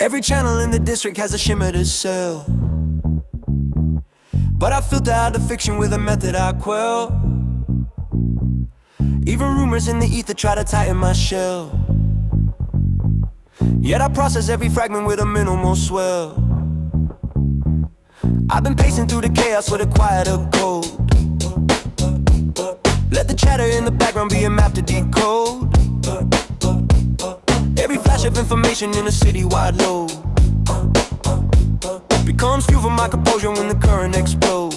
Every channel in the district has a shimmer to sell, but I filter out the fiction with a method I quell. Even rumors in the ether try to tighten my shell, yet I process every fragment with a minimal swell. I've been pacing through the chaos with a quieter code. Let the chatter in the background be a map to decode. Every flash of information in a city-wide load becomes fuel for my composure when the current explodes.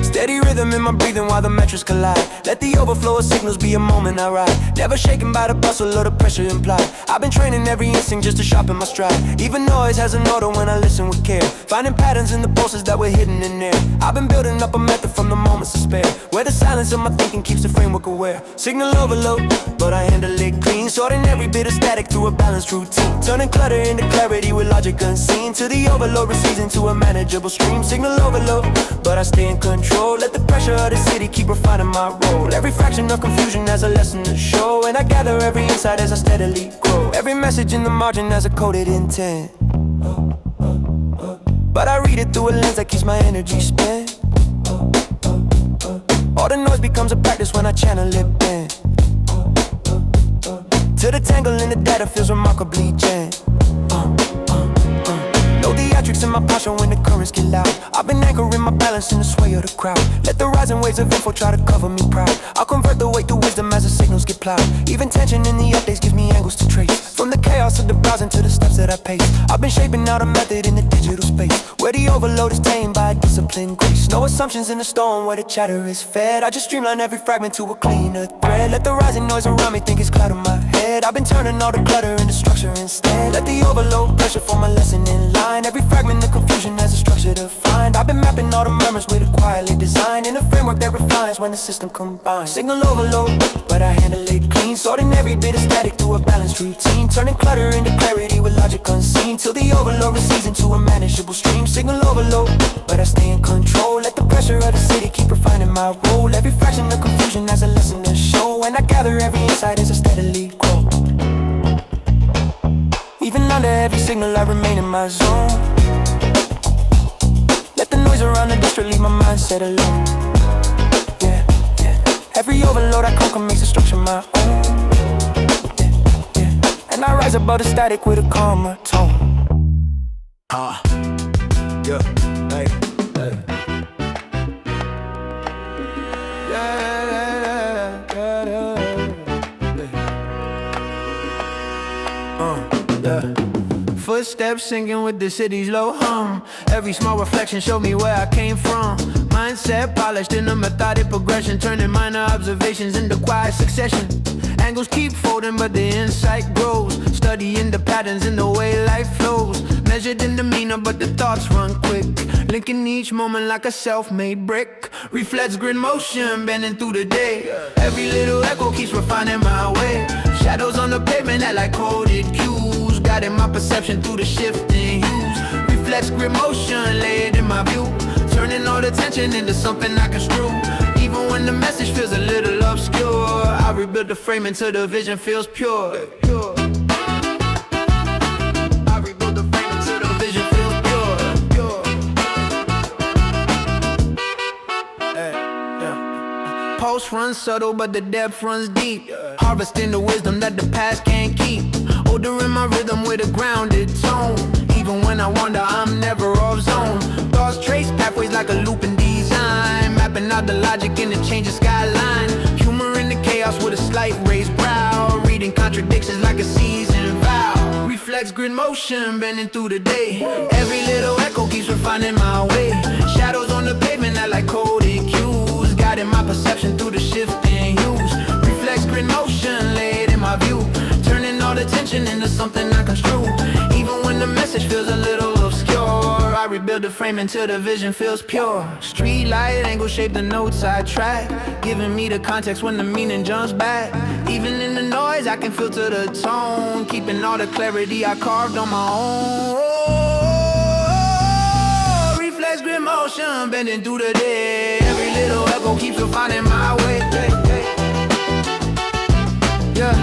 Steady rhythm in my breathing while the metrics collide. Let the overflow of signals be a moment I ride. Never shaken by the bustle or the pressure implied. I've been training every instinct just to sharpen my stride. Even noise has an order when I listen with care, finding patterns in the pulses that were hidden in there. I've been building up a method from the moments of spare, where the silence of my thinking keeps the framework aware. Signal overload, but I handle it clean, sorting every bit of static through a balanced routine, turning clutter into clarity with logic unseen, till the overload recedes into a manageable stream. Signal overload, but I stay in control. Let the pressure of the city keep refining my role. Every fraction of confusion has a lesson to show, and I gather every insight as I steadily grow. Every message in the margin has a coded intent, but I read it through a lens that keeps my energy spent. All the noise becomes a practice when I channel it bent, till the tangle in the data feels remarkably jammed. No theatrics in my posture when the currents get loud. I've been anchoring my balance in the sway of the crowd. Let the rising waves of info try to cover me proud. I'll convert the weight to wisdom as the signals get plowed. Even tension in the updates gives me angles to trace, from the chaos of the browsing to the steps that I pace. I've been shaping out a method in the digital space, where the overload is tamed by a disciplined grace. No assumptions in the storm where the chatter is fed. I just streamline every fragment to a cleaner thread. Let the rising noise around me think it's cloud in my head. I've been turning all the clutter into structure instead. Let the overload pressure form a lesson in line. Every fragment of confusion has a structure to find. I've been mapping all the murmurs with a quietly design, in a framework that refines when the system combines. Signal overload, but I handle it clean, sorting every bit of static through a balanced routine, turning clutter into clarity with logic unseen, till the overload recedes into a manageable stream. Signal overload, but I stay in control. Let the pressure of the city keep refining my role. Every fraction of confusion has a lesson to show, and I gather every insight as I steadily grow. Even under every signal I remain in my zone. Let the noise around the district leave my mindset alone. Yeah, yeah. Every overload I conquer makes the structure my own. Yeah, yeah. And I rise above the static with a calmer tone. Yeah, hey, hey. Footsteps sinking with the city's low hum. Every small reflection showed me where I came from. Mindset polished in a methodic progression, turning minor observations into quiet succession. Angles keep folding but the insight grows, studying the patterns in the way life flows. Measured in demeanor but the thoughts run quick, linking each moment like a self-made brick. Reflex grid motion bending through the day. Every little echo keeps refining my way. Shadows on the pavement that like coded cues, guiding my perception through the shifting hues. Reflex grid motion laid in my view, turning all the tension into something I can strew. Even when the message feels a little obscure, I rebuild the frame until the vision feels pure. I rebuild the frame until the vision feels pure. Hey, yeah. Pulse runs subtle but the depth runs deep, harvesting the wisdom that the past can't keep. Older in my rhythm with a grounded tone. Even when I wander, I'm never off zone. Thoughts trace pathways like a looping design, mapping out the logic in the changing skyline. Humor in the chaos with a slight raised brow, reading contradictions like a seasoned vow. Reflex grid motion bending through the day. Every little echo keeps refining my way. Shadows on the pavement that like coded cues, guiding my perception through the shifting hues. Reflex grid motion laid in my view, turning all the tension into something I construe. Even when the message feels a little obscure, I rebuild the frame until the vision feels pure. Street light angle shape the notes I track, giving me the context when the meaning jumps back. Even in the noise I can filter the tone, keeping all the clarity I carved on my own. Reflex grid motion bending through the day. Every little echo keeps refining my way. Yeah.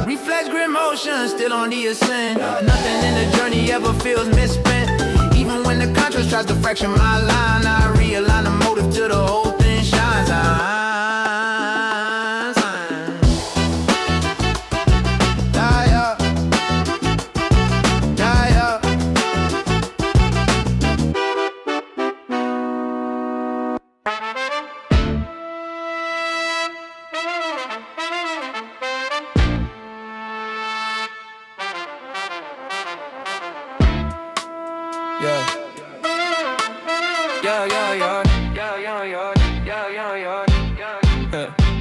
Reflex grid motion, still on the ascent. Nothing in the journey ever feels misspent. Even when the contrast tries to fraction my line, I realign the motive till the whole thing shines.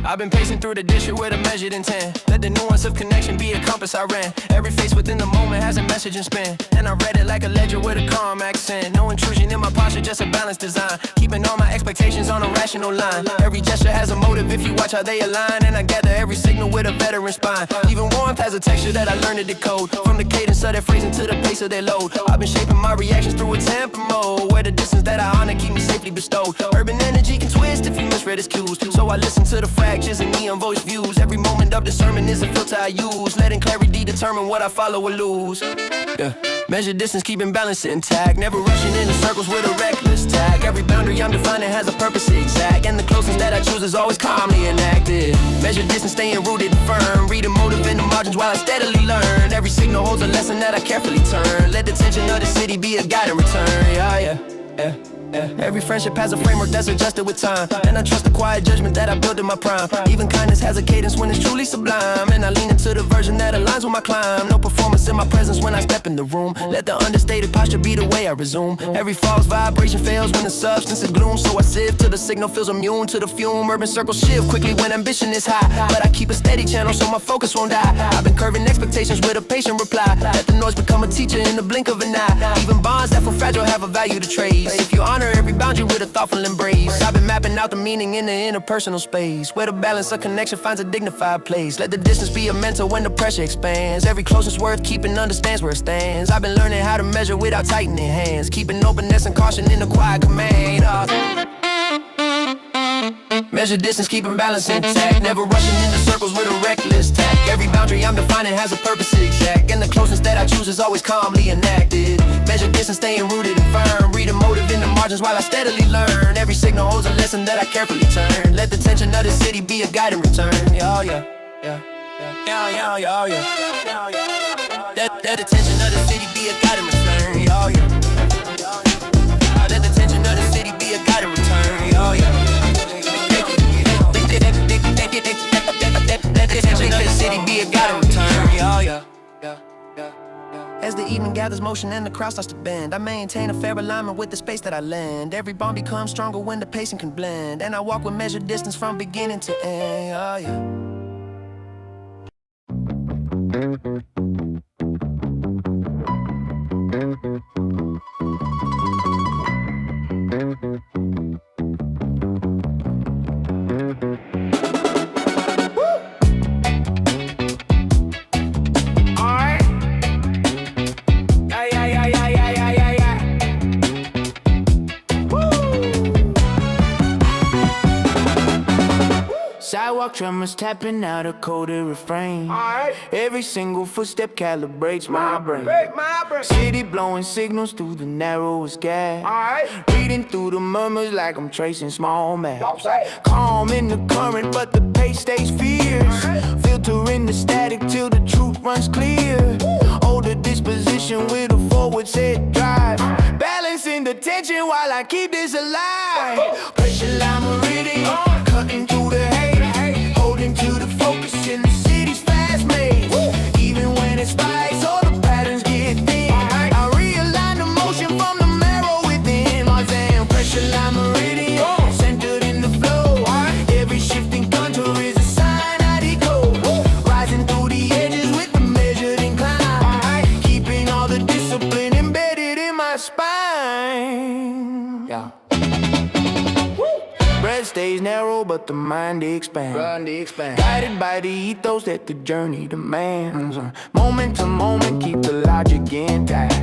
I've been pacing through the district with a measured intent. Let the nuance of connection be a compass I ran. Every face within the moment has a message and spin. And I read it like a ledger with a calm accent. No intrusion in my posture, just a balanced design. Keeping all my expectations on a rational line. Every gesture has a motive if you watch how they align. And I gather every signal with a veteran spine. Even warmth has a texture that I learned to decode. From the cadence of their phrasing to the pace of their load. I've been shaping my reactions through a tempo mode. Where the distance that I honor keep me safely bestowed. Urban energy can twist if you misread its cues. So I listen to the fractures and neon voice views. Every moment of discernment is a filter I use. Letting clarity determine what I follow or lose. Measure distance, keeping balance intact. Never rushing into circles with a reckless tag. Every boundary I'm defining has a purpose exact. And the closest that I choose is always calmly enacted. Measure distance, staying rooted and firm. Reading motive in the margins while I steadily learn. Every signal holds a lesson that I carefully turn. Let the tension of the city be a guide in return. Yeah. Every friendship has a framework that's adjusted with time. And I trust the quiet judgment that I built in my prime. Even kindness has a cadence when it's truly sublime. And I lean into the version that aligns with my climb. No performance in my presence when I step in the room. Let the understated posture be the way I resume. Every false vibration fails when the substance is gloom. So I sift till the signal feels immune to the fume. Urban circles shift quickly when ambition is high. But I keep a steady channel so my focus won't die. I've been curving expectations with a patient reply. Let the noise become a teacher in the blink of an eye. Even bonds that feel fragile have a value to trace. If you honor every boundary with a thoughtful embrace. I've been mapping out the meaning in the interpersonal space. Where the balance of connection finds a dignified place. Let the distance be a mentor when the pressure expands. Every closeness worth keeping understands where it stands. I've been learning how to measure without tightening hands. Keeping openness and caution in the quiet command. Measure distance, keeping balance intact. Never rushing into circles with a reckless tack. Every boundary I'm defining has a purpose exact. And the closeness that I choose is always calmly enacted. Measure distance, staying rooted and firm. Read a motive in the margins while I steadily learn. Every signal holds a lesson that I carefully turn. Let the tension of the city be a guide in return. Yeah. Let the tension of the city be a guide in return. Yeah. Let the tension of the city be a guide in return. Yeah. Let the tension of the city be a guide in return. Yeah. As the evening gathers motion and the crowd starts to bend, I maintain a fair alignment with the space that I lend. Every bond becomes stronger when the pacing can blend. And I walk with measured distance from beginning to end. Sidewalk tremors tapping out a coded refrain. Every single footstep calibrates my brain. City blowing signals through the narrowest gap. Reading through the murmurs like I'm tracing small maps. Calm in the current, but the pace stays fierce. Filtering the static till the truth runs clear. Older disposition with a forward set drive. Balancing the tension while I keep this alive. Pressureline Meridian, cutting through the haze. Holding to the focus in the city's fast maze. Even when it spikes, all the patterns get thin. I realign the motion from the marrow within. My damn Pressureline Meridian, centered in the flow. Every shifting contour is a sign I decode. Rising through the edges with the measured incline. Keeping all the discipline embedded in my spine. Yeah. Breath stays narrow, but the mind expands. Guided by the ethos that the journey demands. Moment to moment, keep the logic intact.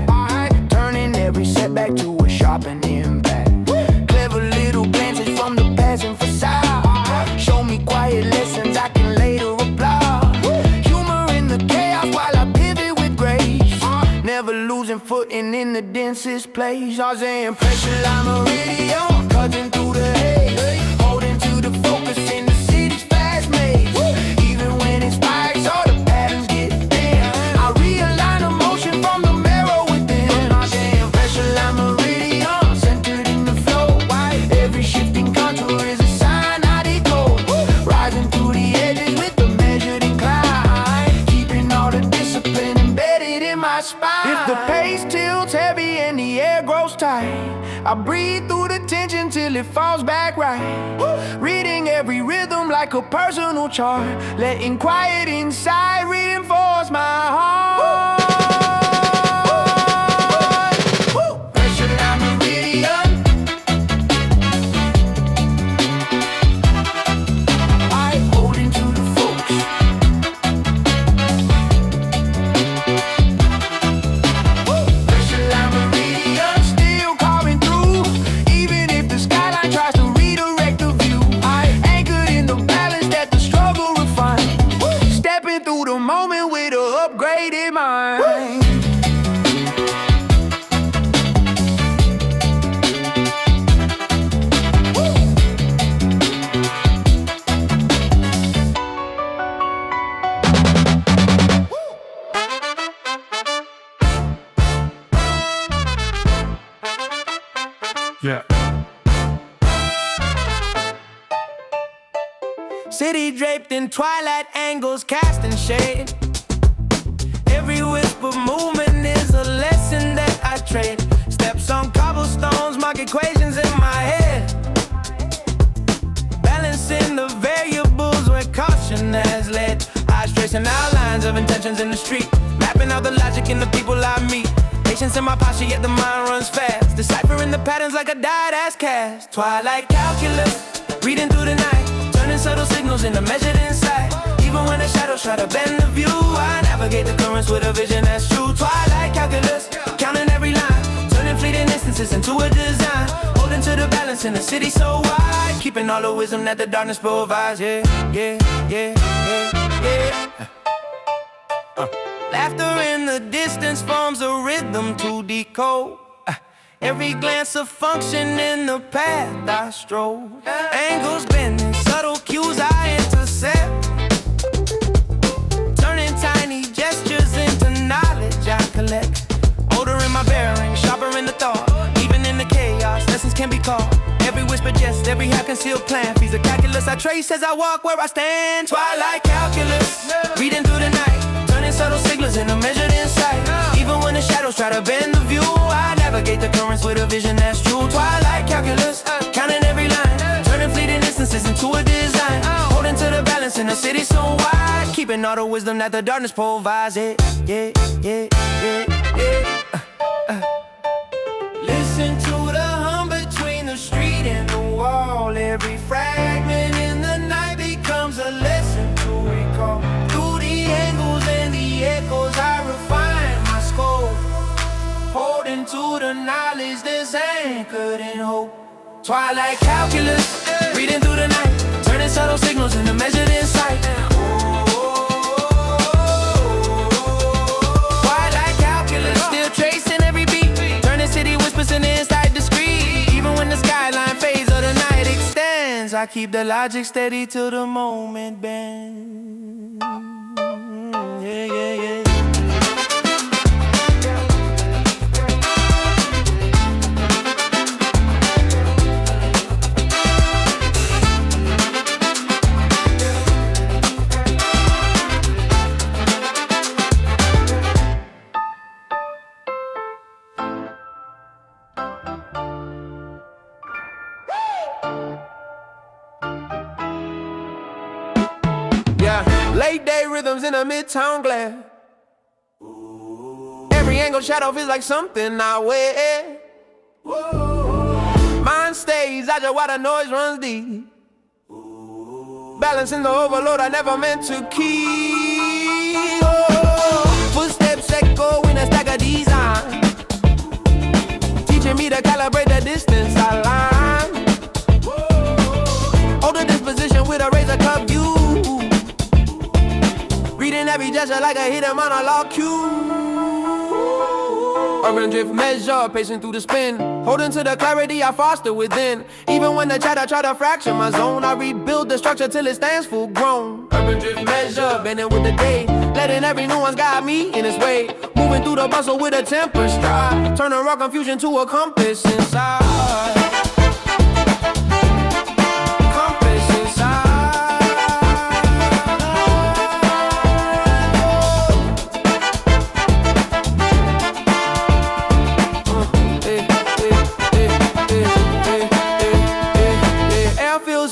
Turning every setback to a sharpened impact. Clever little glances from the passing facade. Show me quiet lessons I can later apply. Humor motion, footing in the densest place. I was in Pressureline Meridian, cutting through the haze, holding to the focus in the city's fast maze. Even when it spikes, all the patterns get thin. I realign the motion from the marrow within. I was in Pressureline Meridian, centered in the flow. Every shifting contour is a sign I decode. Rising through the edges with the measured incline, keeping all the discipline embedded in my spine. If the pace tilts heavy and the air grows tight, I breathe through the tension till it falls back right. Reading every rhythm like a personal chart, letting quiet inside reinforce my heart. Pressureline Meridian, I hold into the focus. Pressureline Meridian, still carving through, even if the skyline tries to redirect the view. I anchored in the balance that the struggle refined, stepping through the moment with an upgraded mind. Yeah. City draped in twilight angles, casting shade. Every whisper movement is a lesson that I trade. Steps on cobblestones, mark equations in my head. Balancing the variables where caution has led. Eyes tracing outlines of intentions in the street, mapping out the logic in the people I meet. Patience in my posture, yet the mind runs fast, deciphering the patterns like a dyed-ass cast. Twilight Calculus, reading through the night, turning subtle signals into measured insight. Even when the shadows try to bend the view, I navigate the currents with a vision that's true. Twilight Calculus, counting every line, turning fleeting instances into a design. Holding to the balance in a city so wide, keeping all the wisdom that the darkness provides. Yeah, yeah, yeah, yeah, yeah. Laughter in the distance forms a rhythm to decode. Every glance a function in the path I strove. Angles bending, subtle cues I intercept, turning tiny gestures into knowledge I collect. Older in my bearing, sharper in the thought. Even in the chaos, lessons can be caught. Every whisper jest, every half-concealed plan feeds a calculus I trace as I walk where I stand. Twilight Calculus, reading through the night, turning subtle signals into measured insight. Even when the shadows try to bend the view, I navigate the currents with a vision that's true. Twilight Calculus, counting every line, turning fleeting instances into a design. Holding to the balance in a city so wide, keeping all the wisdom that the darkness provides. Yeah, yeah, yeah, yeah, yeah. Listen to the hum between the street and the wall. Every fragment in the night becomes a lesson to recall. Through the angles and the echoes, I refine my scope, holding to the knowledge that's anchored in hope. Twilight Calculus, reading through the night, turning subtle signals into measured insight. Twilight Calculus, still tracing every beat, turning city whispers into insight discreet. Even when the skyline fades or the night extends, I keep the logic steady till the moment bends. Yeah, yeah, yeah. Late day rhythms in a midtown glare. Every angle shadow feels like something I wear. Mind stays agile while the noise runs deep, balancing the overload I never meant to keep. Footsteps echo in a stagger design, teaching me to calibrate the distance I line. Hold the disposition with a razor cup view, reading every gesture like a hidden monologue cue. Urban drift measure, pacing through the spin. Holding to the clarity I foster within. Even when the chatter try to fracture my zone, I rebuild the structure till it stands full grown. Urban drift measure, bending with the day. Letting every nuance guide me in its way. Moving through the bustle with a tempered stride. Turning raw confusion to a compass inside.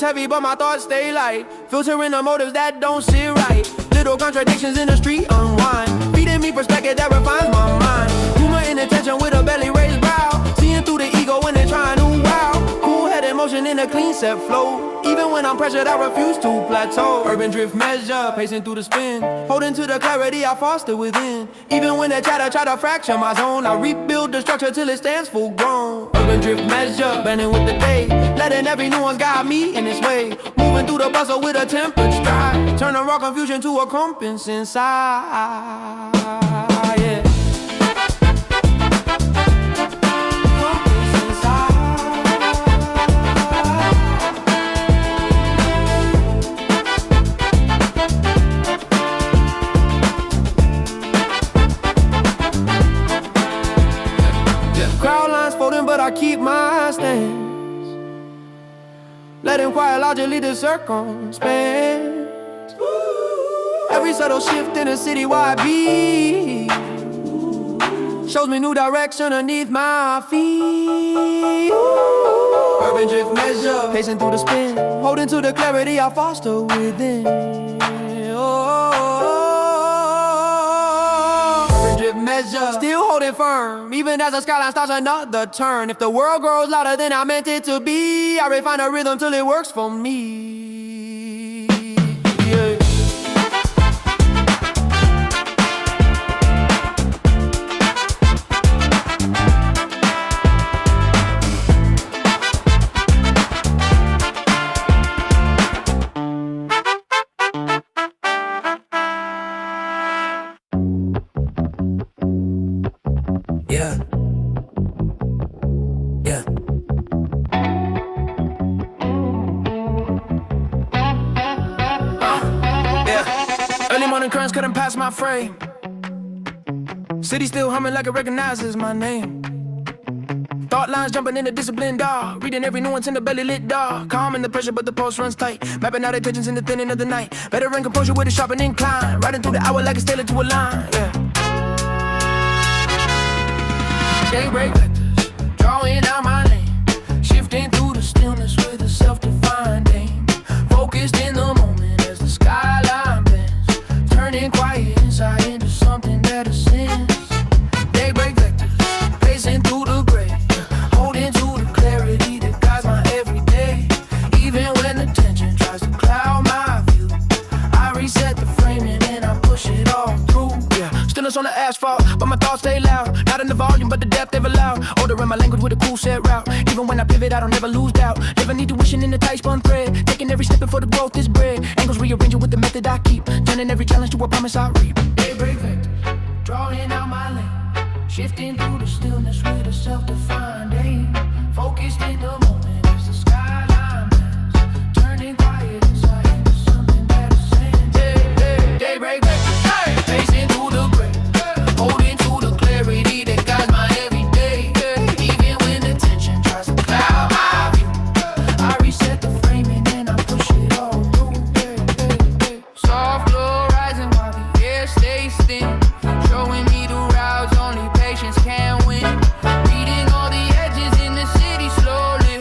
Heavy, but my thoughts stay light. Filtering the motives that don't sit right. Little contradictions in the street unwind. Feeding me perspective that refines my mind. Humor in attention with a belly raised brow. Seeing through the ego when they're trying to wow. Cool-headed motion in a clean set flow. Even when I'm pressured, I refuse to plateau. Urban drift measure, pacing through the spin. Holding to the clarity I foster within. Even when the chatter try to fracture my zone, I rebuild the structure till it stands full grown. Urban drift measure, bending with the day. Letting every nuance guide me in its way. Moving through the bustle with a tempered stride. Turning raw confusion to a compass inside. Yeah. Crowd lines folding, but I keep my stance. Letting quiet logic lead the circumstance. Every subtle shift in a citywide beat shows me new direction underneath my feet. Urban drift measure, pacing through the spin. Holding to the clarity I foster within. Urban drift measure, still holding firm. Even as the skyline starts another turn. If the world grows louder than I meant it to be, I refine a rhythm till it works for me. Yeah. Currents cutting past my frame. City still humming like it recognizes my name. Thought lines jumping in a disciplined dog. Reading every nuance in the belly lit dog. Calm in the pressure but the pulse runs tight. Mapping out intentions in the thinning of the night. Better in composure with a sharpened incline. Riding through the hour like it's tailored to a line. Yeah. Daybreak Vectors, drawing out my lane. Shifting through the stillness with a self-defined aim. Focused in the moment as the skyline bends. Turning quiet inside into something that ascends. Daybreak Vectors, pacing through the gray. Holding to the clarity that guides my everyday. Even when the tension tries to cloud my view, I reset the framing and I push it all through. Yeah, stillness on the asphalt, but my thoughts stay loud. Not in the volume, but the depth they've allowed. Ordering my language with a cool set route. Even when I pivot, I don't ever lose doubt. Never need tuition in the tight spun thread. Taking every snippet for the growth is bred. Angles rearranging with the method I keep. Turning every challenge to a promise I reap. Daybreak Vectors, drawing out my lane. Shifting through the stillness with a self-defined aim. Focused in the moment as the skyline bends. Turning quiet inside into something that ascends. Daybreak Vectors, pacing through the gray. Holding to the clarity that guides my everyday. Even when the tension tries to cloud my view, I reset the framing and I push it all through. Soft glow rising while the air stays thin. Showing me the routes only patience can win. Reading all the edges in the city slowly.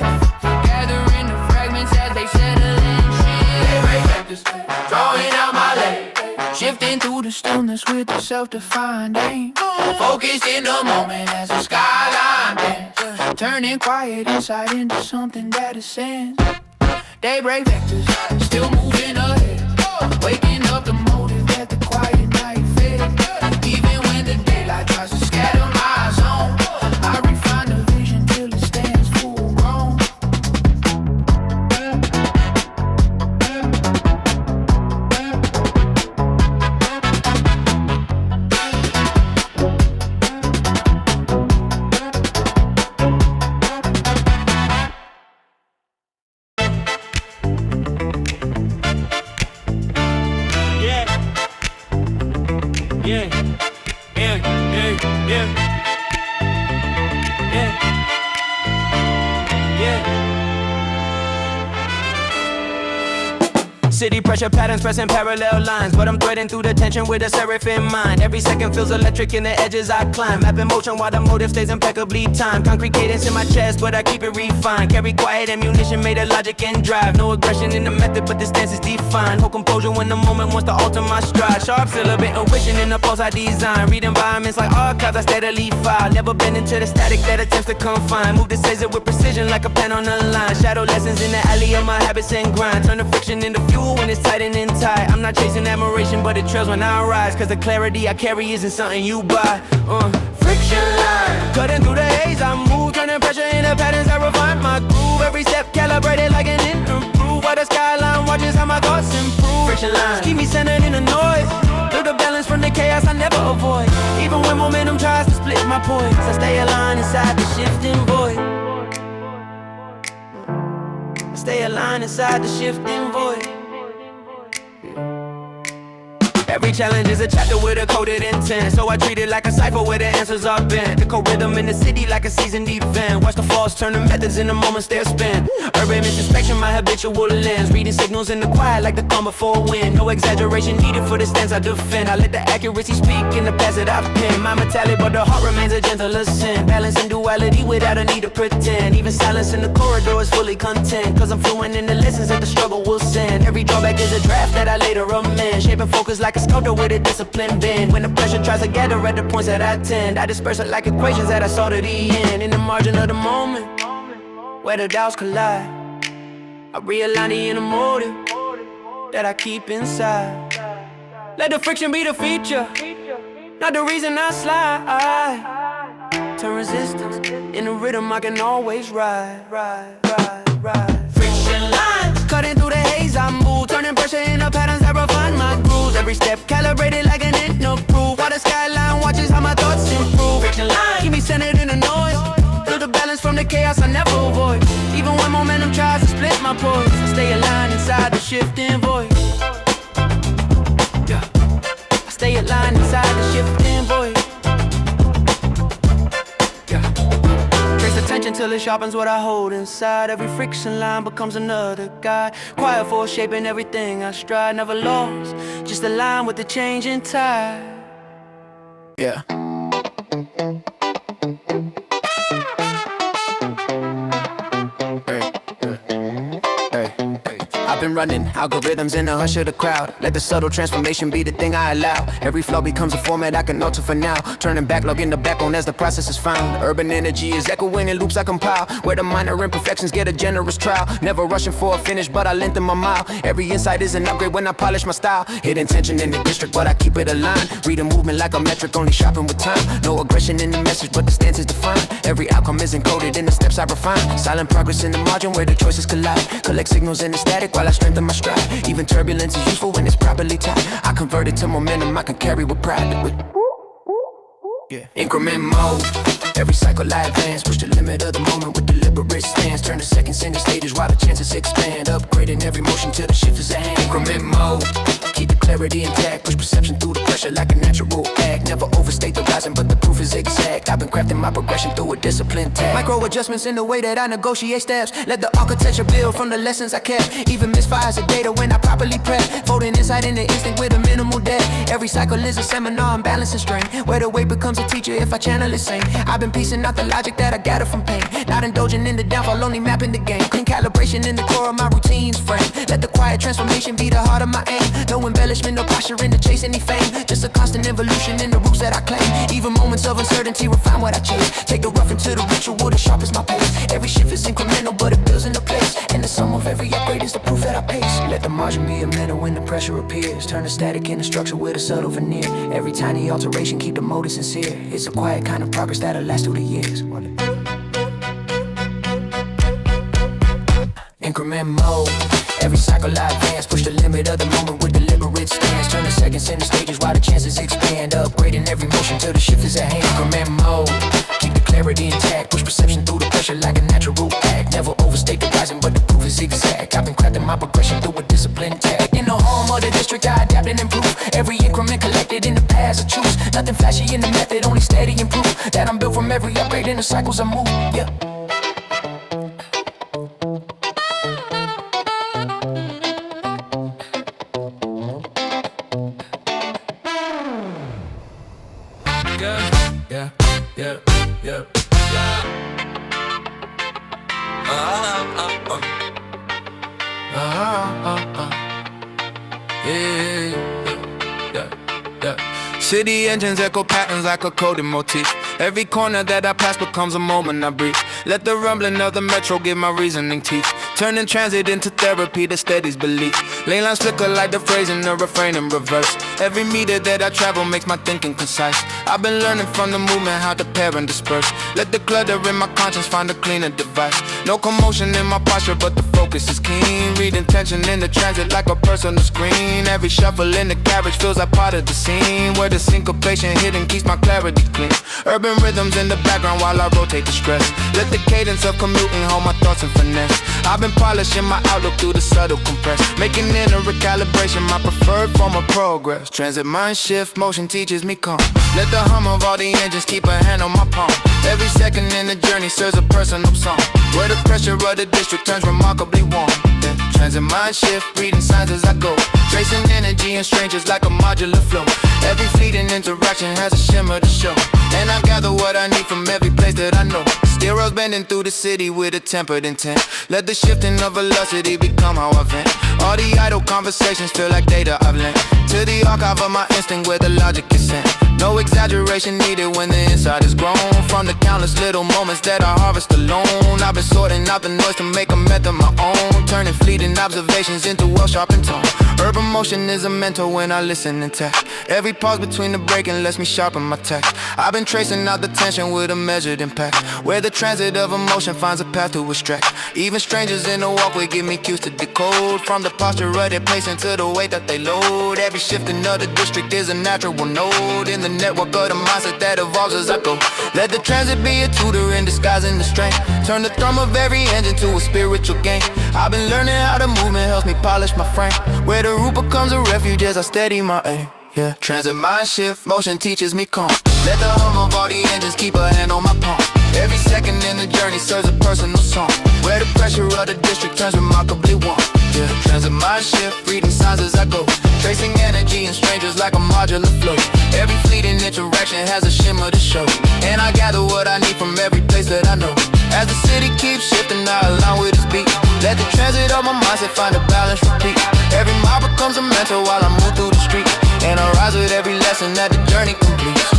Gathering the fragments as they settle in shit. Daybreak Vectors, drawing out my lane. Shifting through the stillness with a self-defined aim. Focused in the moment as the skyline bends. Turning quiet inside into something that ascends. Daybreak Vectors, still moving ahead. Waking up the motive that the quiet night fed. Even when the daylight tries to scatter my zone, I refine the vision till it stands full grown. Yeah, yeah, yeah, yeah. Yeah, yeah. City pressure patterns pressing parallel lines, but I'm threading through the tension with a seraphim mind. Every second feels electric in the edges I climb. Mapping motion while the motive stays impeccably timed. Concrete cadence in my chest, but I keep it refined. Carry quiet ammunition made of logic and drive. No aggression in the method, but the stance is defined. Hold composure when the moment wants to alter my stride. Sharp syllable intuition in the pulse I design. Read environments like archives I steadily file. Never been into the static that attempts to confine. Move the scissor with precision like a pen on the line. Shadow lessons in the alley of my habits and grind. Turn the friction into fuel when it's tight and in tight. I'm not chasing admiration, but it trails when I rise. Cause the clarity I carry isn't something you buy. Friction line, cutting through the haze I move, turning pressure into patterns I refine my groove. Every step calibrated like an interproof. While the skyline watches how my thoughts improve. Friction lines keep me centered in the noise. Build a balance from the chaos I never avoid. Even when momentum tries to split my poise, I stay aligned inside the shifting void. I stay aligned inside the shifting void. Every challenge is a chapter with a coded intent. So I treat it like a cipher where the answers are bent. The co-rhythm in the city like a seasoned event. Watch the falls turn the methods in the moments they're spent. Urban introspection, my habitual lens. Reading signals in the quiet like the calm before wind. No exaggeration needed for the stance I defend. I let the accuracy speak in the past that I've penned. My metallic but the heart remains a gentler sin. Balance and duality without a need to pretend. Even silence in the corridor is fully content. Cause I'm fluent in the lessons that the struggle will send. Every drawback is a draft that I later amend. Shaping focus like a sculptor with a disciplined bend. When the pressure tries to gather at the points that I tend, I disperse it like equations that I saw to the end. In the margin of the moment, where the doubts collide, I realign the inner motive that I keep inside. Let the friction be the feature, not the reason I slide. Turn resistance in the rhythm I can always ride. Friction lines cutting through the haze I move, turning pressure into patterns that refine my grooves. Every step calibrated like an interproof. While the skyline watches how my thoughts improve. Friction lines keep me centered in the noise. Build a balance from the chaos I never avoid. Even when momentum tries to split my poise, I stay aligned inside the shifting void. Yeah. I stay aligned inside the shifting void. Attention till it sharpens what I hold inside. Every friction line becomes another guide. Quiet force shaping everything I stride. Never lost, just aligned with the changing tide. Yeah. I've been running algorithms in the hush of the crowd. Let the subtle transformation be the thing I allow. Every flow becomes a format I can alter for now. Turning backlog into backbone as the process is found. Urban energy is echoing in loops I compile. Where the minor imperfections get a generous trial. Never rushing for a finish, but I lengthen my mile. Every insight is an upgrade when I polish my style. Hidden tension in the district, but I keep it aligned. Reading movement like a metric, only shopping with time. No aggression in the message, but the stance is defined. Every outcome is encoded in the steps I refine. Silent progress in the margin where the choices collide. Collect signals in the static while I strengthen my stride. Even turbulence is useful when it's properly tied. I convert it to momentum I can carry with pride. Yeah. Increment mode. Every cycle I advance. Push the limit of the moment with deliberate stance. Turn the seconds into stages while the chances expand. Upgrading every motion till the shift is at hand. Increment mode. Keep the clarity intact. Push perception through the pressure like a natural act. Never overstate the rising, but the proof is exact. I've been crafting my progression through a disciplined tag. Micro adjustments in the way that I negotiate steps. Let the architecture build from the lessons I kept. Even misfires of data when I properly prep. Folding insight in the instinct with a minimal depth. Every cycle is a seminar on balance and strength. Where the weight becomes a teacher if I channel it sane. I've been piecing out the logic that I gather from pain. Not indulging in the downfall, only mapping the game. Clean calibration in the core of my routines frame. Let the quiet transformation be the heart of my aim. No embellishment, no posture in to chase any fame. Just a constant evolution in the roots that I claim. Even moments of uncertainty refine what I chase. Take the rough into the ritual, the sharp is my pace. Every shift is incremental, but it builds into place. And the sum of every upgrade is the proof that I pace. Let the margin be a mental when the pressure appears. Turn the static into structure with a subtle veneer. Every tiny alteration keep the motive sincere. It's a quiet kind of progress that'll last through the years. Increment mode. Every cycle I advance. Push the limit of the moment with deliberate stance. Turn the seconds into stages while the chances expand. Upgrading every motion till the shift is at hand. Increment mode. Keep the clarity intact. Push perception through the pressure like a natural act. Never overstate the rising, but the proof is exact. I've been crafting my progression through a disciplined tag. In the home of the district, I adapt and improve. Every increment collected in the past I choose. Nothing flashy in the method, only steady and proof that I'm built from every upgrade in the cycles I move. Yeah. City engines echo patterns like a coded motif. Every corner that I pass becomes a moment I breathe. Let the rumbling of the metro give my reasoning teeth. Turning transit into therapy that steadies belief. Lane lines flicker like the phrase in the refrain in reverse. Every meter that I travel makes my thinking concise. I've been learning from the movement how to pair and disperse. Let the clutter in my conscience find a cleaner device. No commotion in my posture but the focus is keen. Reading tension in the transit like a personal screen. Every shuffle in the carriage feels like part of the scene, where the syncopation hidden keeps my clarity clean. Urban rhythms in the background while I rotate the stress. Let the cadence of commuting hold my thoughts in finesse. I've been polishing my outlook through the subtle compress, making inner recalibration my preferred form of progress. Transit mind shift, motion teaches me calm. Let the hum of all the engines keep a hand on my palm. Every second in the journey serves a personal song, where the pressure of the district turns remarkably warm. Yeah. Transit mind shift, reading signs as I go, tracing energy in strangers like a modular flow. Every fleeting interaction has a shimmer to show, and I gather what I need from every place that I know. Steroids bending through the city with a tempered intent. Let the shifting of velocity become how I vent. All the idle conversations feel like data I've lent to the archive of my instinct where the logic is sent. No exaggeration needed when the inside is grown from the countless little moments that I harvest alone. I've been sorting out the noise to make a method my own, turning fleeting observations into well-sharpened tone. Urban motion is a mentor when I listen and tech. Every pause between the breaking lets me sharpen my text. I've been tracing out the tension with a measured impact, where the transit of emotion finds a path to a stretch. Even strangers in the walkway give me cues to decode, from the posture of their placing to the weight that they load. Every shifting of the district is a natural node in the network of the mindset that evolves as I go. Let the transit be a tutor in disguising the strength. Turn the thrum of every engine to a spiritual game. I've been learning how the movement helps me polish my frame, where the route becomes a refuge as I steady my aim. Yeah. Transit mind shift, motion teaches me calm. Let the hum of all the engines keep a hand on my palm. Every second in the journey serves a personal song, where the pressure of the district turns remarkably warm. Yeah. Transit mind shift, reading signs as I go, tracing energy in strangers like a modular flow. Every fleeting interaction has a shimmer to show, and I gather what I need from every place that I know. As the city keeps shifting, I align with its beat. Let the transit of my mindset find a balance, repeat. Every mile becomes a mentor while I move through the street, and I rise with every lesson that the journey completes.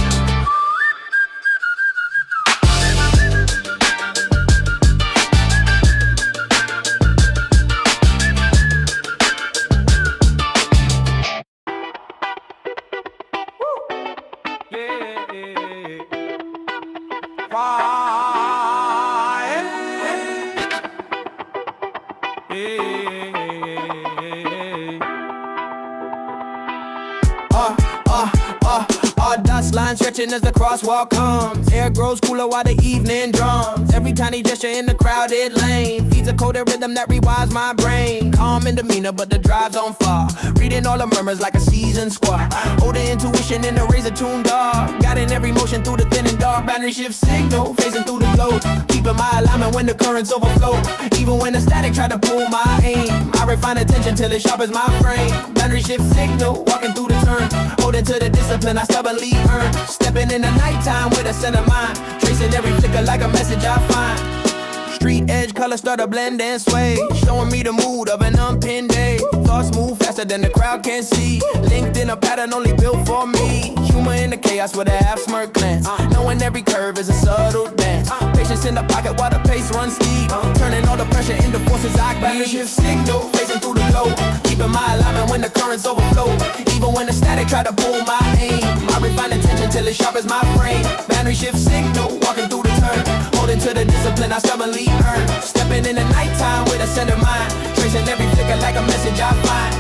Dust line stretching as the crosswalk comes. Air grows cooler while the evening drums. Every tiny gesture in the crowded lane feeds a coded rhythm that rewires my brain. Calm in demeanor, but the drive's on fire. Reading all the murmurs like a seasoned squad. Older intuition in the razor tuned dog. Guiding every motion through the thin and dark. Battery shift signal, phasing through the load. Keeping my alignment when the currents overflow. Even when the static try to pull my aim, I refine attention till it sharpens my frame. Battery shift signal, walking through the turn. Holding to the discipline I stubbornly earn. Stepping in the nighttime with a set of mind. Tracing every flicker like a message I find. Street edge colors start to blend and sway, showing me the mood of an unpinned day. Thoughts move faster than the crowd can see, linked in a pattern only built for me. Humor in the chaos with a half smirk glance, knowing every curve is a subtle dance. Patience in the pocket while the pace runs steep, turning all the pressure into forces I keep. Battery shift signal, facing through the glow. Keeping my alignment when the currents overflow. Even when the static try to pull my aim, I refine attention till it sharpens my frame. Battery shift signal, walking through the turn. Holding to the discipline I stubbornly earn. Stepping in the nighttime with a set of mind. Tracing every flicker like a message I find.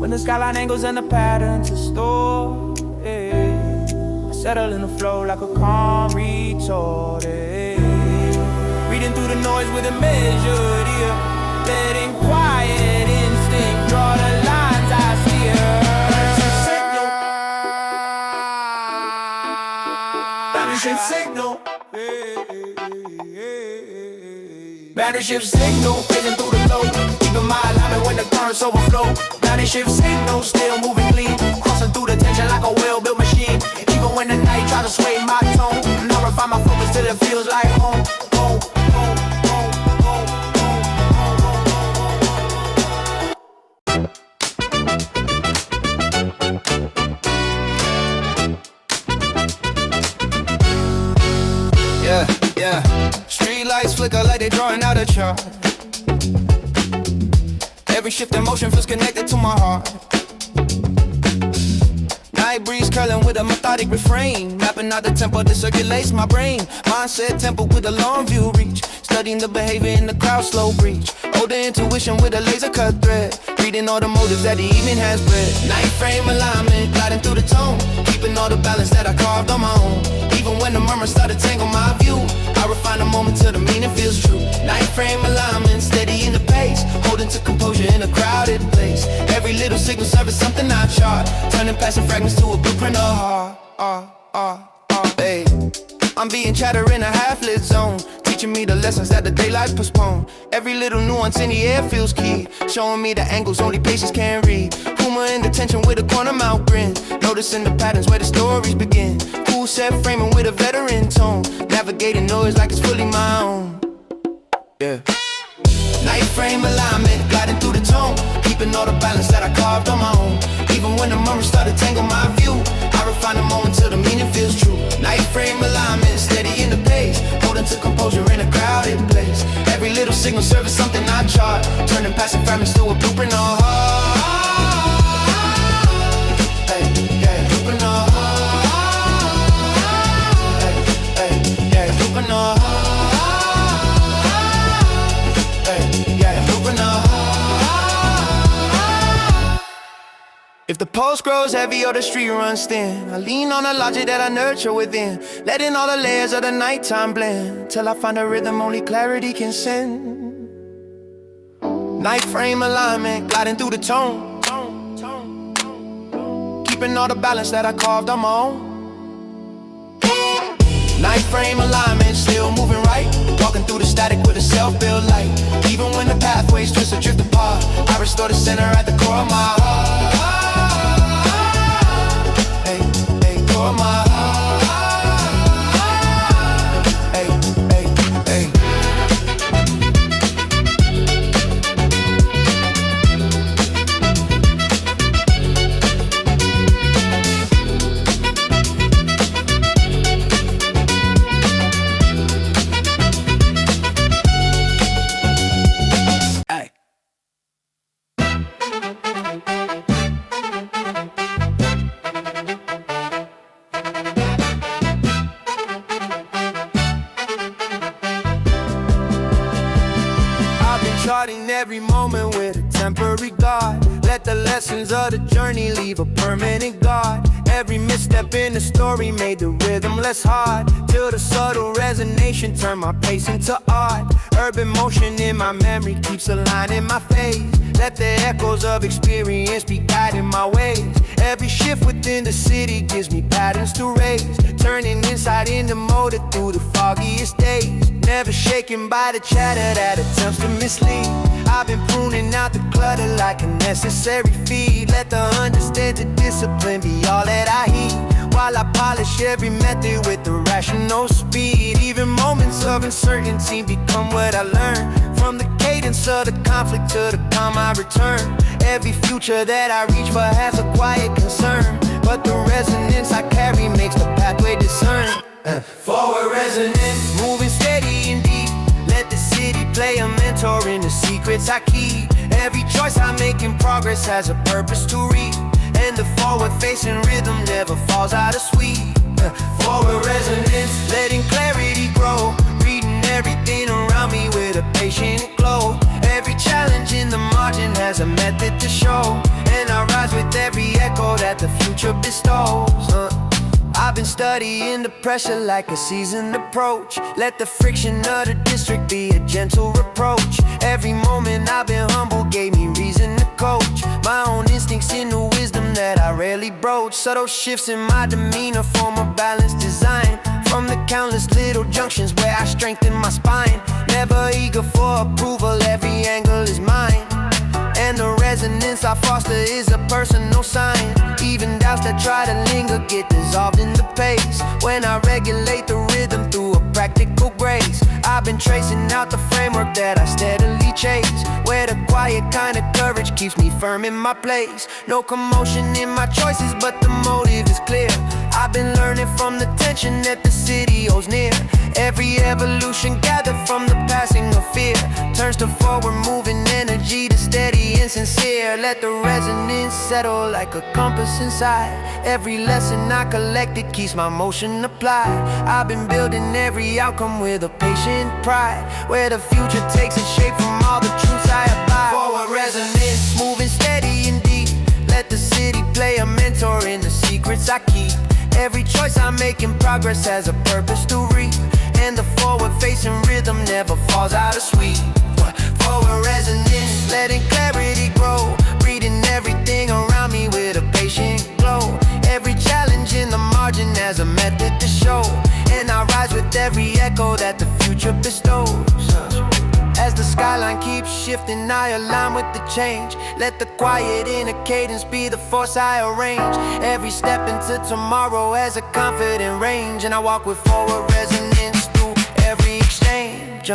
When the skyline angles and the patterns restore, I settle in the flow like a calm retort. Reading through the noise with a measured ear, letting quiet instinct draw the line. Battery shift signal. Battery shift signal, phasing through the low. Keeping my alignment when the currents overflow. Battery shift signal, still moving clean. Crossing through the tension like a well-built machine. Even when the night tries to sway my tone, I refine my focus till it feels like home. Home, home, home, home, home. Yeah, yeah. Street lights flicker like they drawing out a chart. Every shift in motion feels connected to my heart. Night breeze curling with a methodic refrain, mapping out the tempo that circulates my brain. Mindset tempo with a long view reach, studying the behavior in the crowd slow breach. Older intuition with a laser cut thread, reading all the motives that the evening has bred. Nightframe alignment, gliding through the tone, keeping all the balance that I carved on my own. Even when the murmurs start to tangle my view, I refine the moment till the meaning feels true. Nightframe alignment, steady in the pace, holding to composure in a crowded place. Every little signal serves something I chart, turning passing fragments to a blueprint of heart. Hey, I'm being chatter in a half-lit zone, teaching me the lessons that the daylight postpone. Every little nuance in the air feels key, showing me the angles only patience can read. Humor in the tension with a corner mouth grin, noticing the patterns where the stories begin. Cool set framing with a veteran tone, navigating noise like it's fully my own. Yeah. Nightframe alignment, gliding through the tone, keeping all the balance that I carved on my own. Even when the murmurs start to tangle my view, I refine the moment till the meaning feels true. Nightframe alignment, steady in the pace, holding to composure in a crowded place. Every little signal serves something I chart, turning passing fragments to a blueprint of heart. Hey, yeah, blueprint of heart. Hey, yeah, blueprint of heart. If the pulse grows heavy or the street runs thin, I lean on the logic that I nurture within, letting all the layers of the nighttime blend, till I find a rhythm only clarity can send. Nightframe alignment, gliding through the tone, keeping all the balance that I carved on my own. Nightframe alignment, still moving right, walking through the static with a self-built light. Even when the pathways twist or drift apart, I restore the center at the core of my heart. For my heart. Hey, hey, hey. Hey. Charting every moment with a temporary guard. Let the lessons of the journey leave a permanent guard. Every misstep in the story made the rhythm less hard, till the subtle resonation turned my pace into art. Urban motion in my memory keeps aligning my phase. Let the echoes of experience be guiding my ways. Every shift within the city gives me patterns to raise, turning insight into motor through the foggiest days. Never shaken by the chatter that attempts to mislead. I've been pruning out the clutter like a necessary feed. Let the understanding discipline be all that I heed, while I polish every method with the rational speed. Even moments of uncertainty become what I learn, from the cadence of the conflict to the calm I return. Every future that I reach for has a quiet concern, but the resonance I carry makes the pathway discern. Forward resonance, moving steady and deep. Let the city play a mentor in the secrets I keep. Every choice I make in progress has a purpose to reach, and the forward-facing rhythm never falls out of sweet. Forward resonance, letting clarity grow, reading everything around me with a patient glow. Every challenge in the margin has a method to show, and I rise with every echo that the future bestows. I've been studying the pressure like a seasoned approach. Let the friction of the district be a gentle reproach. Every moment I've been humble gave me reason to coach my own instincts into wisdom that I rarely broach. Subtle shifts in my demeanor form a balanced design, From the countless little junctions where I strengthen my spine. Never eager for approval, every angle is mine. And the resonance I foster is a personal sign. Even doubts that try to linger get dissolved in the pace when I regulate the rhythm through a practical grace. I've been tracing out the framework that I steadily chase, where the quiet kind of courage keeps me firm in my place. No commotion in my choices, but the motive is clear. I've been learning from the tension that the city owes near. Every evolution gathered from the passing of fear turns to forward moving energy to steady and sincere. Let the resonance settle like a compass inside. Every lesson I collected keeps my motion applied. I've been building every outcome with a patient pride, where the future takes its shape from all the truths I abide. Forward resonance, moving steady and deep. Let the city play a mentor in the secrets I keep. Every choice I make in progress has a purpose to reap, and the forward-facing rhythm never falls out of sweep. Forward resonance, letting clarity grow, reading everything around me with a patient glow. Every challenge in the margin has a method to show, and I rise with every echo that the future bestows. As the skyline keeps shifting, I align with the change. Let the quiet inner cadence be the force I arrange. Every step into tomorrow has a confident range, and I walk with forward resonance through every exchange.